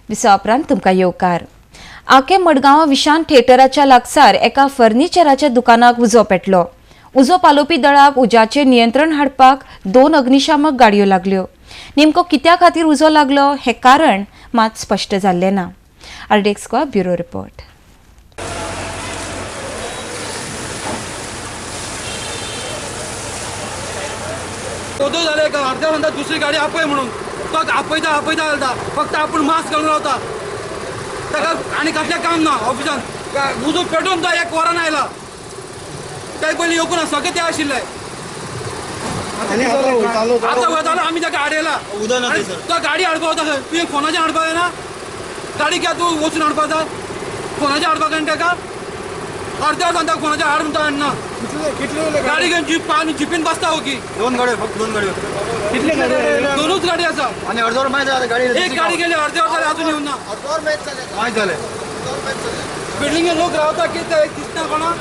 दिसा उपरांत तुमकां येवकार। आके मडगांवां विशान थिएटराच्या लागसार एका फर्निचराच्या दुकानाक उजो पेटलो। उजो पालोवपी दळाक उज्याचेर नियंत्रण हाडपाक 2 अग्निशामक गाडयो लागल्यो। नेमको कित्या खातीर उजो लागलो हे कारण मात स्पश्ट जाल्लें ना। आरडेक्स गोवा ब्युरो रिपोर्ट। उदो झाले का अर्ध्या म्हणतात दुसरी गाडी आपय म्हणून फक्त आपयता घालता फक्त आपण मास्क घालून रावता ताका आनी कसलें काम ना ऑफिसान उजो पेटोवन तो 1 वरान आयला ते पयलीं येवकूना सगळे ते आशिल्ले आतां वतालो आमी ताका आडयला तो गाडी हाडपा वता खंय तुवें फोनाचेर हाडपाक जायना गाडी कित्याक तूं वचून हाडपाक जाय फोनाचेर हाडपाक जाय ताका अर्ध्या वरान ताका फोनाचेर हाड म्हणटा हाडना गाडी घेवन जीप आनी जिपीन बसता हो की 2 गाड्यो फक्त 2 गाड्यो कितले दोनूच गाडी आसा आणि अर्धवर माहिती झालं गाडी एक गाडी गेली अर्ध्या वरान अजून येऊन ना माहिती झालं बिल्डिंगे लोक रावता कितें दिसना कोणा